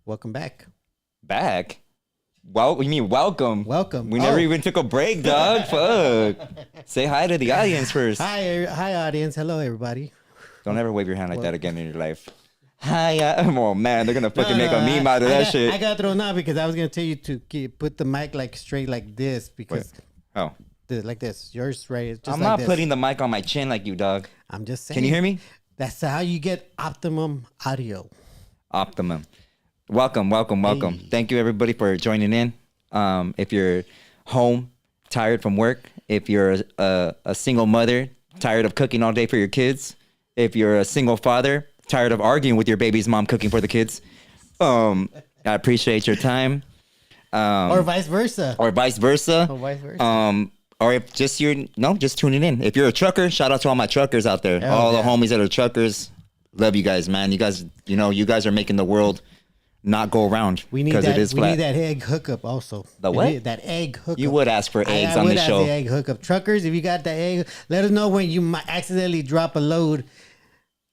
Welcome back. Back? Well, you mean welcome? Welcome. We never even took a break, dog. Fuck. Say hi to the audience first. Hi, audience. Hello, everybody. Don't ever wave your hand like that again in your life. Hi, oh man, they're gonna fucking make a meme out of that shit. I got thrown out because I was gonna tell you to put the mic like straight like this because like this. Yours right. Just I'm like not this. putting the mic on my chin like you, dog. I'm just saying. Can you hear me? That's how you get optimum audio. Optimum. Welcome. Hey. Thank you everybody for joining in. If you're home, tired from work, if you're a single mother, tired of cooking all day for your kids, if you're a single father, tired of arguing with your baby's mom cooking for the kids, I appreciate your time. Or vice versa. Or vice versa. Or if just just tuning in. If you're a trucker, shout out to all my truckers out there. All the homies that are truckers. Love you guys, man. You guys, you guys are making the world not go around. We need that. It is we need that egg hookup also. The what? That egg hookup. You would ask for eggs on the show. I would ask the egg hookup. Truckers, if you got the egg, let us know when you might accidentally drop a load.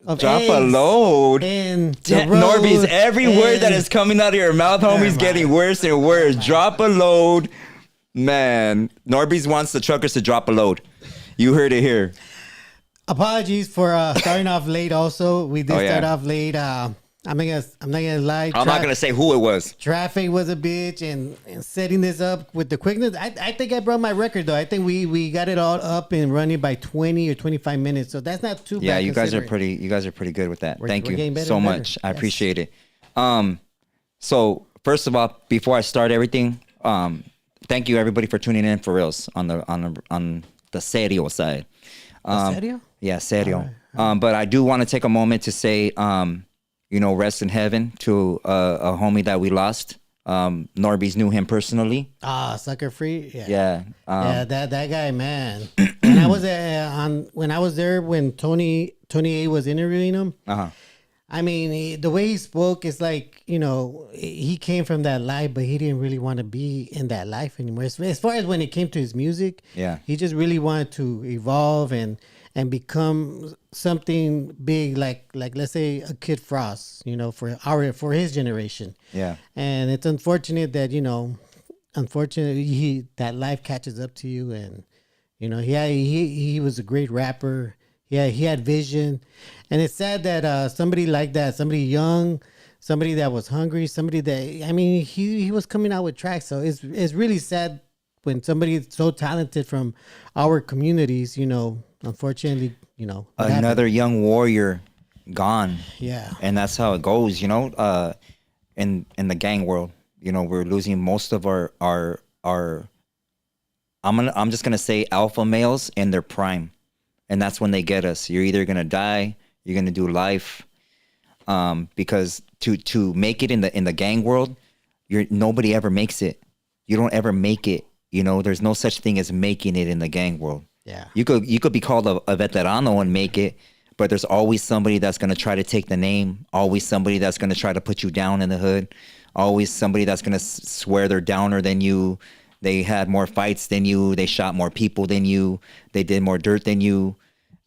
Drop a load. And NORBEEZ, every word that is coming out of your mouth, homie's getting worse and worse. Drop a load. Man, NORBEEZ wants the truckers to drop a load. You heard it here. Apologies for starting off late. Also, we did start off late. I'm not gonna lie. I'm not gonna say who it was. Traffic was a bitch, and setting this up with the quickness. I think I broke my record though. I think we got it all up and running by 20 or 25 minutes. So that's not too bad. Yeah, you guys are pretty good with that. Thank you so much. I appreciate it. So first of all, before I start everything, thank you everybody for tuning in for reals on the serio side. Serio? Yeah, serio. Right. But I do want to take a moment to say, rest in heaven to a homie that we lost. NORBEEZ knew him personally. Sucker Free. Yeah. That guy, man. when I was there when Tony A was interviewing him. I mean, the way he spoke is like, he came from that life, but he didn't really want to be in that life anymore. As far as when it came to his music, he just really wanted to evolve and become something big, like let's say a Kid Frost, for his generation. Yeah. And it's unfortunate that that life catches up to you, and he was a great rapper. Yeah, he had vision, and it's sad that somebody like that, somebody young, somebody that was hungry, somebody that he was coming out with tracks. So it's really sad when somebody so talented from our communities, unfortunately, another young warrior gone. Yeah, and that's how it goes, in the gang world. We're losing most of our I'm just gonna say alpha males in their prime. And that's when they get us. You're either gonna die, you're gonna do life, because to make it in the gang world, nobody ever makes it. You don't ever make it. There's no such thing as making it in the gang world. Yeah, you could be called a veterano and make it, but there's always somebody that's gonna try to take the name. Always somebody that's gonna try to put you down in the hood. Always somebody that's gonna swear they're downer than you. They had more fights than you. They shot more people than you. They did more dirt than you.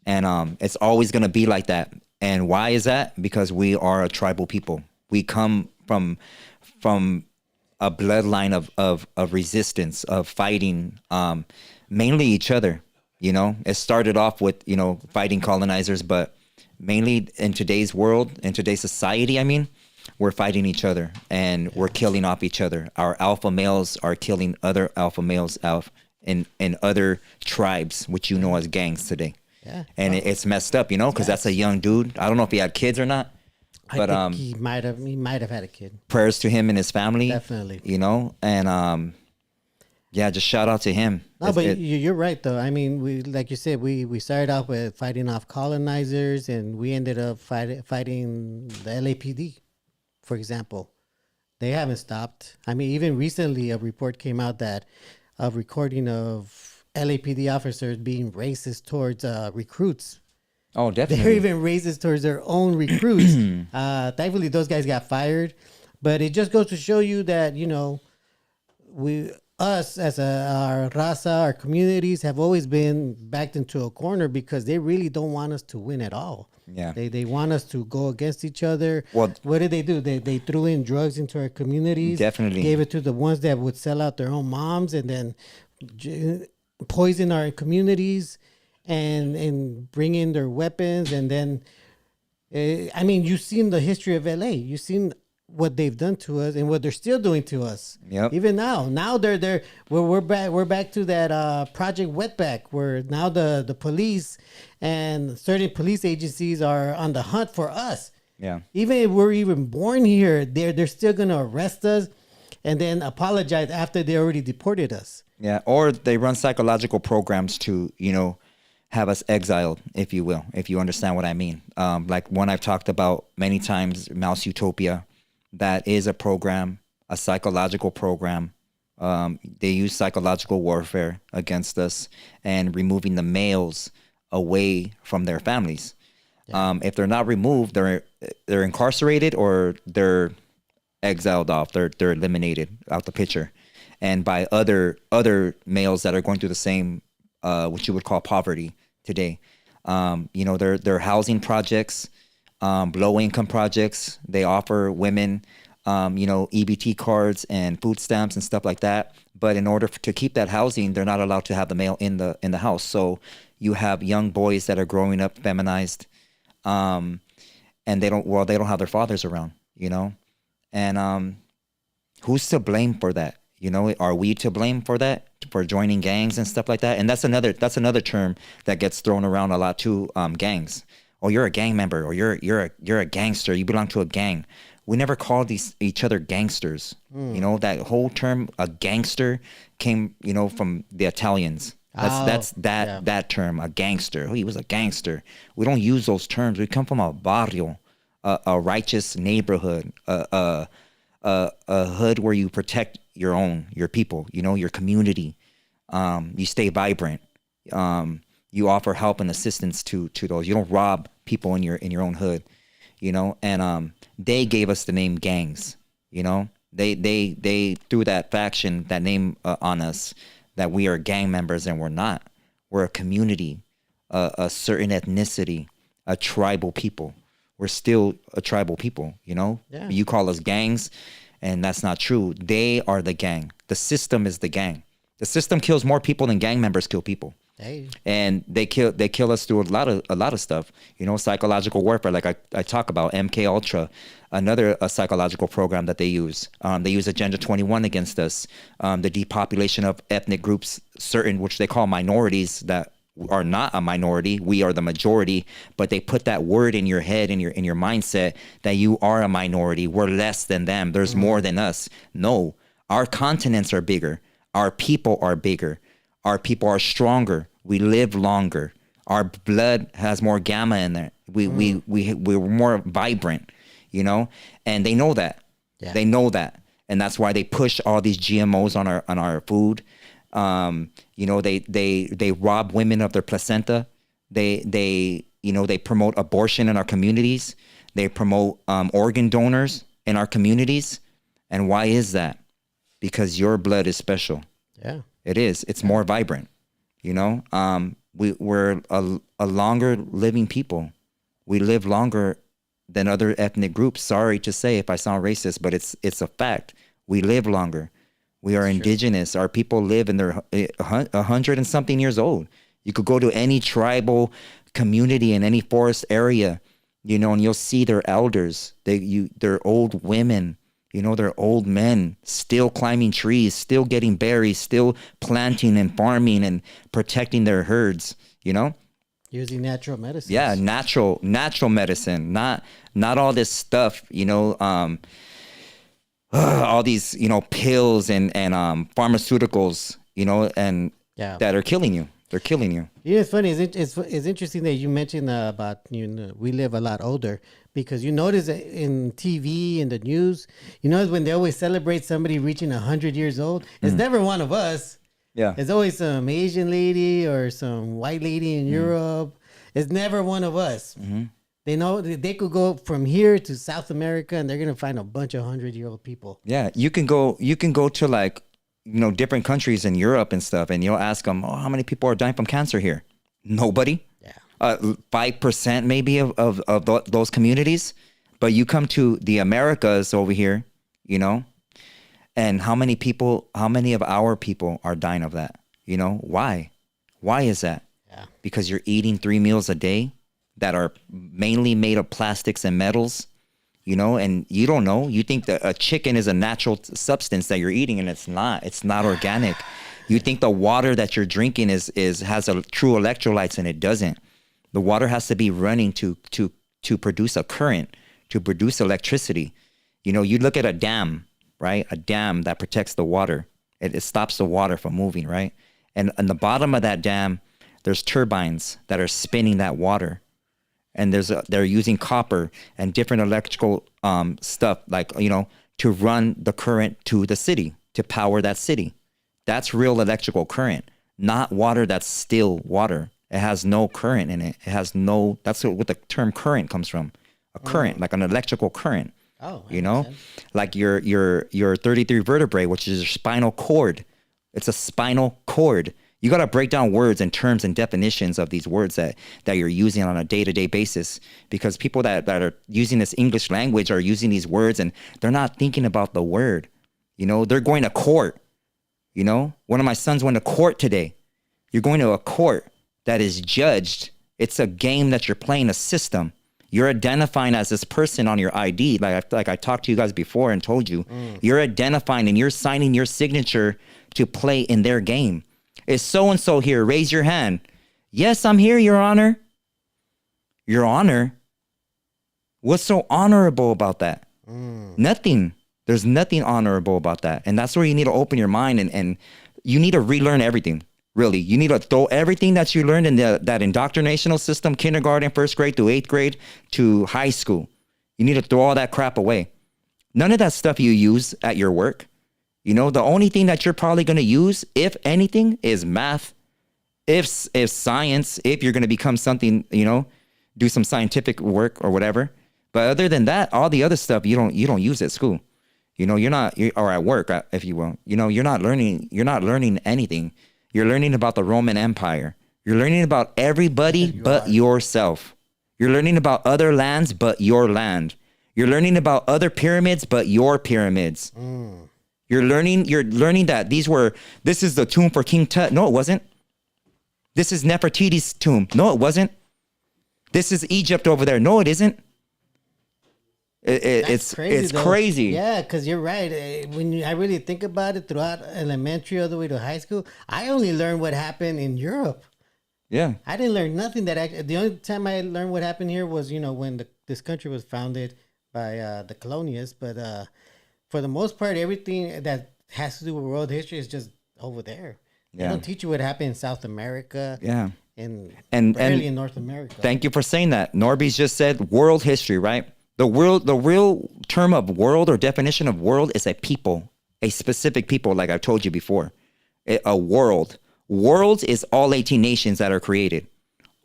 And it's always going to be like that. And why is that? Because we are a tribal people. We come from a bloodline of resistance, of fighting, mainly each other. It started off with, fighting colonizers, but mainly in today's world, in today's society, we're fighting each other and we're killing off each other. Our alpha males are killing other alpha males out in other tribes, which as gangs today. Yeah. And it's messed up, because that's a young dude. I don't know if he had kids or not. But I think he might have had a kid. Prayers to him and his family. Definitely. And just shout out to him. No, but you're right though. We, like you said, we started off with fighting off colonizers, and we ended up fighting the LAPD. For example, they haven't stopped. Even recently, a report came out that a recording of LAPD officers being racist towards recruits. Oh, definitely. They're even racist towards their own recruits. Thankfully, those guys got fired. But it just goes to show you that, us as our raza, our communities have always been backed into a corner because they really don't want us to win at all. Yeah. They want us to go against each other. Well, what did they do? They threw in drugs into our communities. Definitely. Gave it to the ones that would sell out their own moms and then poison our communities and bring in their weapons. And then, I mean, you've seen the history of LA. You've seen what they've done to us and what they're still doing to us. Yep. Even now we're back to that Project Wetback, where now the police and certain police agencies are on the hunt for us. Yeah. Even if we're even born here, they're still gonna arrest us and then apologize after they already deported us. Yeah. Or they run psychological programs to, have us exiled, if you will, if you understand what I mean. Like one I've talked about many times, Mouse Utopia. That is a program, a psychological program. They use psychological warfare against us and removing the males away from their families. Yeah. If they're not removed, they're incarcerated or they're exiled off. They're eliminated out the picture, and by other males that are going through the same, what you would call poverty today. They're housing projects. Low income projects. They offer women, EBT cards and food stamps and stuff like that. But in order to keep that housing, they're not allowed to have the male in the house. So you have young boys that are growing up feminized, and they don't have their fathers around, And who's to blame for that? Are we to blame for that? For joining gangs and stuff like that? And that's another term that gets thrown around a lot too. Gangs. Oh, you're a gang member, or you're a gangster. You belong to a gang. We never called each other gangsters. That whole term, a gangster, came from the Italians. That term, a gangster. Oh, he was a gangster. We don't use those terms. We come from a barrio, a righteous neighborhood, a hood where you protect your people. Your community. You stay vibrant. You offer help and assistance to those. You don't rob people in your own hood, and they gave us the name gangs. They threw that faction, that name on us, that we are gang members, and we're not. We're a community, a certain ethnicity, a tribal people. We're still a tribal people. Yeah. You call us gangs, and that's not true. They are the gang. The system is the gang. The system kills more people than gang members kill people. Hey. And they kill us through a lot of stuff, psychological warfare, like I talk about. MK Ultra, another psychological program that they use. They use Agenda 21 against us. The depopulation of ethnic groups, certain which they call minorities that are not a minority. We are the majority, but they put that word in your head, in your mindset, that you are a minority. We're less than them. There's more than us. No, our continents are bigger. Our people are bigger. Our people are stronger. We live longer. Our blood has more gamma in there. We're more vibrant, and they know that. Yeah. They know that, and that's why they push all these GMOs on our food. They rob women of their placenta. They promote abortion in our communities. They promote organ donors in our communities. And why is that? Because your blood is special. Yeah. It is. It's more vibrant. We're a longer living people. We live longer than other ethnic groups. Sorry to say if I sound racist, but it's a fact. We live longer. We are indigenous. True. Our people live in their 100 and something years old. You could go to any tribal community in any forest area, and you'll see their elders. They're old women. They're old men still climbing trees, still getting berries, still planting and farming and protecting their herds, Using natural medicine. Yeah, natural medicine, not all this stuff, all these, pills and pharmaceuticals, that are killing you. They're killing you. It's funny. It's interesting that you mentioned about we live a lot older, because you notice in TV and the news, when they always celebrate somebody reaching 100 years old, it's never one of us. Yeah, it's always some Asian lady or some white lady in Europe. It's never one of us. Mm-hmm. They know they could go from here to South America and they're gonna find a bunch of 100-year-old people. Yeah, you can go to like different countries in Europe and stuff, and you'll ask them, oh, how many people are dying from cancer here? Nobody. Yeah. 5% maybe of those communities. But you come to the Americas over here, and how many of our people are dying of that? Why? Why is that? Yeah. Because you're eating 3 meals a day that are mainly made of plastics and metals, and you don't know. You think that a chicken is a natural substance that you're eating, and it's not organic. You think the water that you're drinking has a true electrolytes, and it doesn't. The water has to be running to produce a current, to produce electricity. You look at a dam, right? A dam that protects the water. It stops the water from moving, right? And on the bottom of that dam, there's turbines that are spinning that water. And they're using copper and different electrical stuff, like, to run the current to the city, to power that city. That's real electrical current, not water that's still water. It has no current in it. That's what the term current comes from. A current, like an electrical current. Oh, like your 33 vertebrae, which is your spinal cord. It's a spinal cord. You got to break down words and terms and definitions of these words that you're using on a day-to-day basis, because people that are using this English language are using these words and they're not thinking about the word. They're going to court. One of my sons went to court today. You're going to a court that is judged. It's a game that you're playing, a system. You're identifying as this person on your ID. Like I talked to you guys before and told you, you're identifying and you're signing your signature to play in their game. Is so-and-so here? Raise your hand. Yes, I'm here, Your Honor. Your Honor? What's so honorable about that? Nothing. There's nothing honorable about that. And that's where you need to open your mind and you need to relearn everything. Really, you need to throw everything that you learned in that indoctrinational system, kindergarten, 1st grade through 8th grade to high school. You need to throw all that crap away. None of that stuff you use at your work. The only thing that you're probably going to use, if anything, is math. If science, if you're going to become something, do some scientific work or whatever. But other than that, all the other stuff you don't use at school. Or at work, if you will. You're not learning anything. You're learning about the Roman Empire. You're learning about everybody but yourself. You're learning about other lands but your land. You're learning about other pyramids but your pyramids. You're learning that this is the tomb for King Tut. No, it wasn't. This is Nefertiti's tomb. No, it wasn't. This is Egypt over there. No, it isn't. It's crazy. Yeah, because you're right. When I really think about it, throughout elementary all the way to high school, I only learned what happened in Europe. Yeah, I didn't learn nothing the only time I learned what happened here was when this country was founded by the colonialists. But for the most part, everything that has to do with world history is just over there. Yeah. They don't teach you what happened in South America. Yeah, and barely in North America. Thank you for saying that. NORBEEZ just said world history, right? The real term of world or definition of world is a people, a specific people, like I told you before. A world. Worlds is all 18 nations that are created.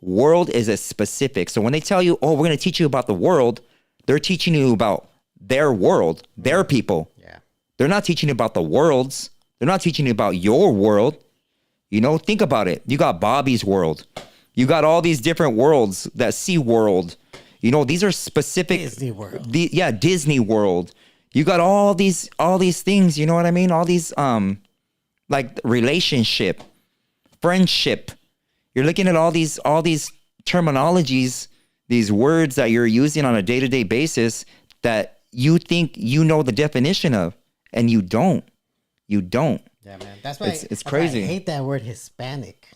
World is a specific. So when they tell you, oh, we're going to teach you about the world, they're teaching you about their world, their people. Yeah. They're not teaching you about the worlds. They're not teaching you about your world. Think about it. You got Bobby's world. You got all these different worlds, that Sea World. These are specific. Disney World. Disney World. You got all these things, you know what I mean? All these, like relationship, friendship. You're looking at all these terminologies, these words that you're using on a day-to-day basis that you think you know the definition of, and you don't. You don't. Yeah, man. That's why it's crazy. I hate that word Hispanic.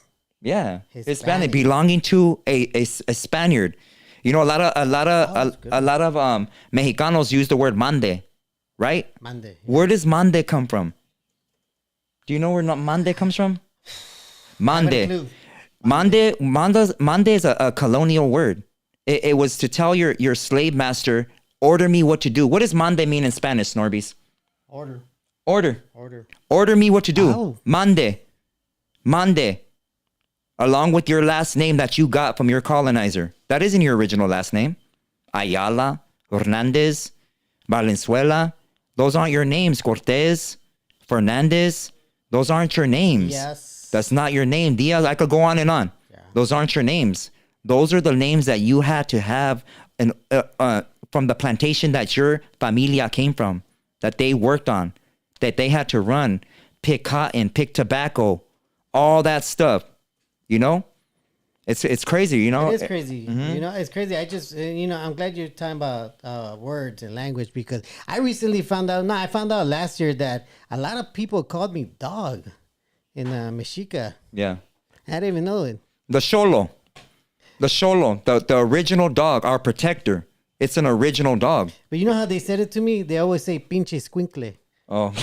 Yeah. Hispanic belonging to a Spaniard. A lot of Mexicanos use the word mande, right? Mande. Yeah. Where does mande come from? Do you know where mande comes from? Mande. Mande is a colonial word. It was to tell your slave master, order me what to do. What does mande mean in Spanish, NORBEEZ? Order. Order me what to do. Oh. Mande. Along with your last name that you got from your colonizer. That isn't your original last name. Ayala, Hernandez, Valenzuela. Those aren't your names. Cortez, Fernandez. Those aren't your names. Yes. That's not your name. Diaz, I could go on and on. Yeah. Those aren't your names. Those are the names that you had to have from the plantation that your familia came from, that they worked on, that they had to run, pick cotton, pick tobacco, all that stuff. You know? It's crazy, you know? It is crazy. Mm-hmm. You know, it's crazy. I just, you know, I'm glad you're talking about words and language, because I recently found out, I found out last year that a lot of people called me dog in Mexica. Yeah. I didn't even know it. The Xolo, the original dog, our protector. It's an original dog. But you know how they said it to me? They always say pinche squinkle. Oh.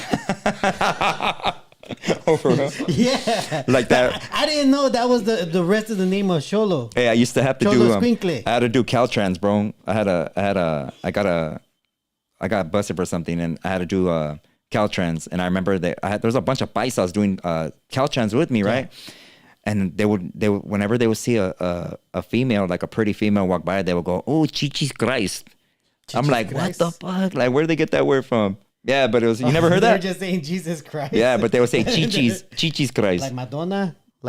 Oh, for real? Yeah. Like that. I didn't know that was the rest of the name of Xolo. Hey, I used to have to Xolo squinkle. I had to do Caltrans, bro. I got busted for something, and I had to do Caltrans. And I remember that there was a bunch of paisas doing Caltrans with me, right? Yeah. And they would whenever they would see a female, like a pretty female, walk by, they would go, "Oh, chichis Christ." I'm like, Christ? What the fuck? Like, where did they get that word from? Yeah, but it was, you never heard that? They were just saying Jesus Christ. Yeah, but they would say chichis Christ. Like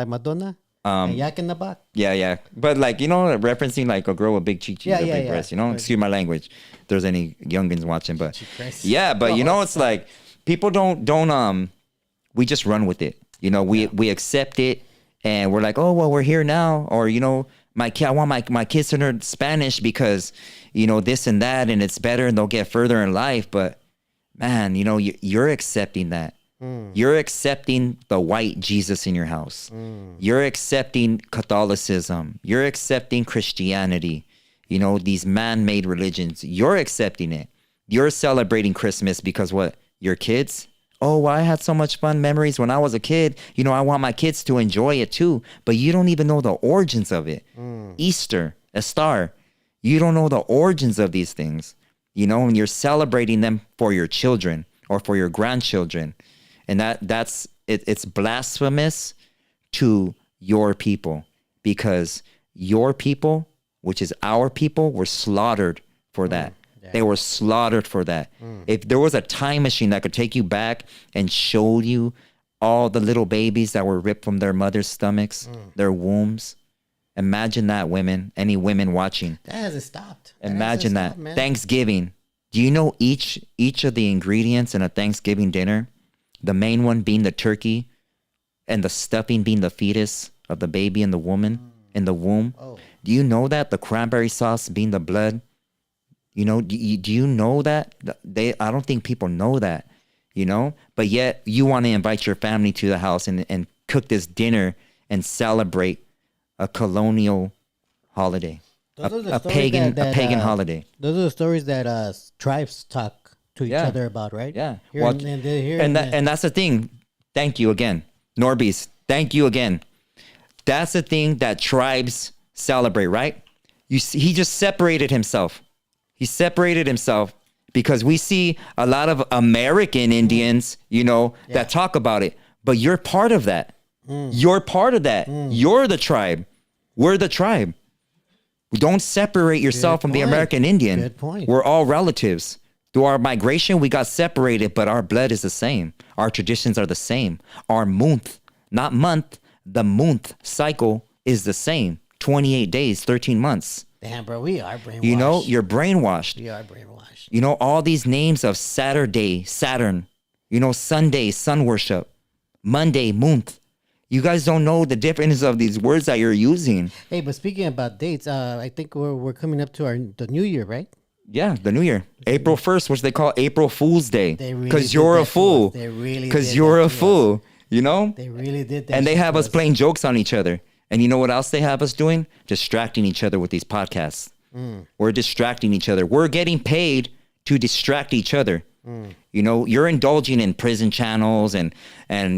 Madonna. Yak in the back. Yeah. But like, you know, referencing like a girl with big chichis or big breasts, you know? Excuse my language. If there's any youngins watching, but yeah, but you know, it's like people don't we just run with it. You know, we accept it, and we're like, oh well, we're here now, or you know, I want my kids to learn Spanish because, you know, this and that, and it's better, and they'll get further in life. But man, you know, you're accepting that. You're accepting the white Jesus in your house. You're accepting Catholicism. You're accepting Christianity. You know, these man-made religions. You're accepting it. You're celebrating Christmas because what? Your kids? Oh, well, I had so much fun memories when I was a kid. You know, I want my kids to enjoy it too. But you don't even know the origins of it. Easter, a star. You don't know the origins of these things. You know, and you're celebrating them for your children or for your grandchildren. And it's blasphemous to your people, because your people, which is our people, were slaughtered for that. Yeah. They were slaughtered for that. If there was a time machine that could take you back and show you all the little babies that were ripped from their mother's stomachs, their wombs, imagine that, women, any women watching. That hasn't stopped. Imagine that. Thanksgiving. Do you know each of the ingredients in a Thanksgiving dinner? The main one being the turkey, and the stuffing being the fetus of the baby and the woman in the womb. Oh. Do you know that? The cranberry sauce being the blood. You know, do you know that? I don't think people know that, you know? But yet you want to invite your family to the house and cook this dinner and celebrate a colonial holiday, a pagan holiday. Those are the stories that tribes talk to each other about, right? Yeah. And that's the thing. Thank you again. NORBEEZ, thank you again. That's the thing that tribes celebrate, right? You see, he just separated himself. He separated himself because we see a lot of American Indians, you know, that talk about it. But you're part of that. You're part of that. You're the tribe. We're the tribe. Don't separate yourself from the American Indian. Good point. We're all relatives. Through our migration, we got separated, but our blood is the same. Our traditions are the same. Our month, not month, the month cycle is the same. 28 days, 13 months. Damn, bro, we are brainwashed. You know, you're brainwashed. We are brainwashed. You know, all these names of Saturday, Saturn. You know, Sunday, sun worship. Monday, month. You guys don't know the difference of these words that you're using. Hey, but speaking about dates, I think we're coming up to the new year, right? Yeah, the new year. April 1st, which they call April Fool's Day. Because you're a fool. They really did. Because you're a fool. You know? They really did that. And they have us playing jokes on each other. And you know what else they have us doing? Distracting each other with these podcasts. We're distracting each other. We're getting paid to distract each other. You know, you're indulging in prison channels and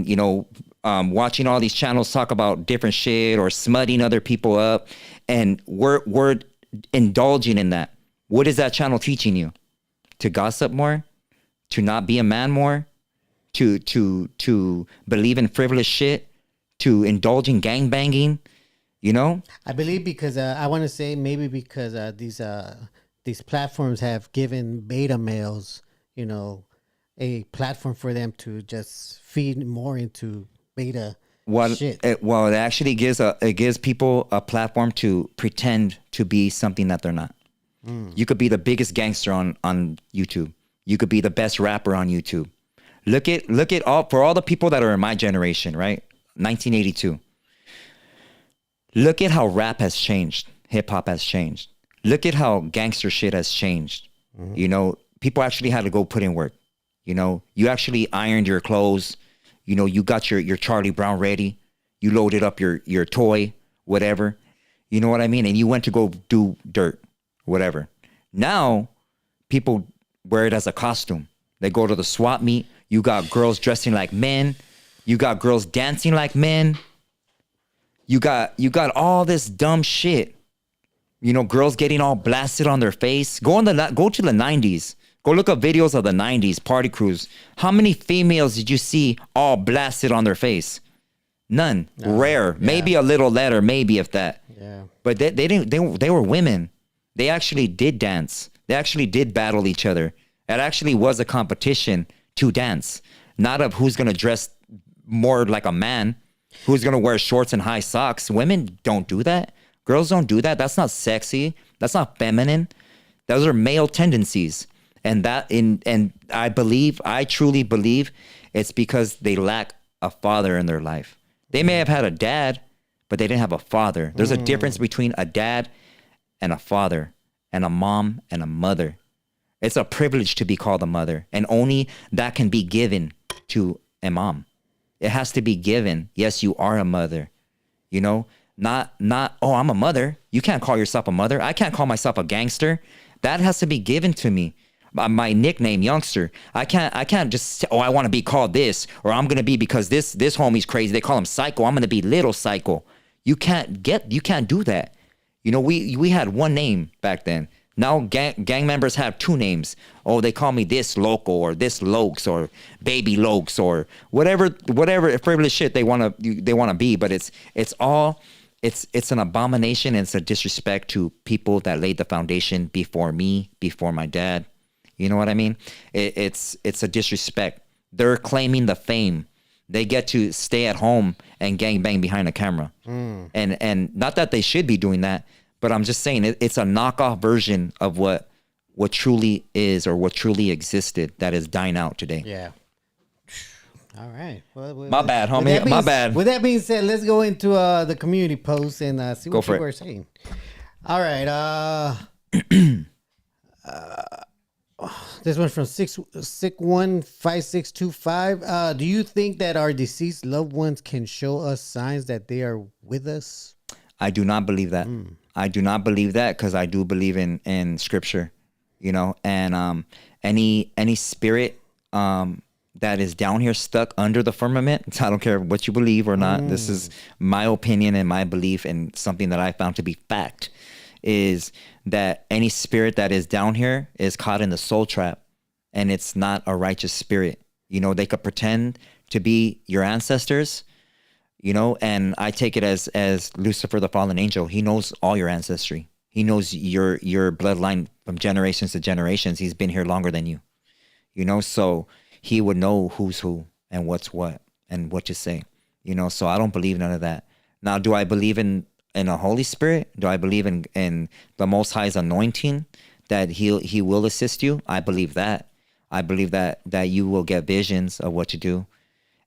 you know, watching all these channels talk about different shit or smutting other people up. And we're indulging in that. What is that channel teaching you? To gossip more? To not be a man more? To believe in frivolous shit? To indulge in gangbanging? You know? I believe because I want to say maybe because these platforms have given beta males, you know, a platform for them to just feed more into beta shit. It actually gives people a platform to pretend to be something that they're not. You could be the biggest gangster on YouTube. You could be the best rapper on YouTube. Look at all the people that are in my generation, right? 1982. Look at how rap has changed. Hip hop has changed. Look at how gangster shit has changed. You know, people actually had to go put in work. You know, you actually ironed your clothes. You know, you got your Charlie Brown ready. You loaded up your toy, whatever. You know what I mean? And you went to go do dirt, whatever. Now, people wear it as a costume. They go to the swap meet. You got girls dressing like men. You got girls dancing like men. You got all this dumb shit. You know, girls getting all blasted on their face. Go to the 90s. Go look up videos of the 90s party crews. How many females did you see all blasted on their face? None. No. Rare. Yeah. Maybe a little letter, maybe if that. Yeah. But they didn't. They were women. They actually did dance. They actually did battle each other. It actually was a competition to dance, not of who's gonna dress more like a man, who's gonna wear shorts and high socks. Women don't do that. Girls don't do that. That's not sexy. That's not feminine. Those are male tendencies. And I truly believe it's because they lack a father in their life. They may have had a dad, but they didn't have a father. There's a difference between a dad and a father, and a mom and a mother. It's a privilege to be called a mother, and only that can be given to a mom. It has to be given. Yes, you are a mother. You know, not, oh, I'm a mother. You can't call yourself a mother. I can't call myself a gangster. That has to be given to me. My nickname, Youngster. I can't just say, oh, I want to be called this, or I'm gonna be, because this homie's crazy. They call him Psycho. I'm gonna be Little Psycho. You can't do that. You know, we had one name back then. Now gang members have two names. Oh, they call me this Loco, or this Lokes, or Baby Lokes, or whatever frivolous shit they wanna be. But it's an abomination, and it's a disrespect to people that laid the foundation before me, before my dad. You know what I mean? It's a disrespect. They're claiming the fame. They get to stay at home and gangbang behind a camera. And not that they should be doing that, but I'm just saying it's a knockoff version of what truly is, or what truly existed, that is dying out today. Yeah. All right. Well, my bad, homie. My bad. With that being said, let's go into the community post and see what people are saying. All right. This one's from 615625. Do you think that our deceased loved ones can show us signs that they are with us? I do not believe that. I do not believe that, because I do believe in scripture, you know, and any spirit that is down here stuck under the firmament. I don't care what you believe or not. This is my opinion and my belief, and something that I found to be fact, is that any spirit that is down here is caught in the soul trap, and it's not a righteous spirit. You know, they could pretend to be your ancestors, you know, and I take it as Lucifer, the fallen angel. He knows all your ancestry. He knows your bloodline from generations to generations. He's been here longer than you, you know, so he would know who's who and what's what and what to say, you know. So I don't believe none of that. Now, do I believe in a Holy Spirit? Do I believe in the Most High's anointing, that he will assist you? I believe that. I believe that you will get visions of what to do.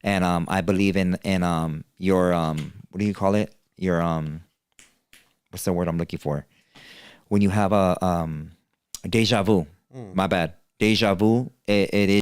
And I believe in your what do you call it? Your what's the word I'm looking for? When you have a deja vu. My bad. Deja vu. It is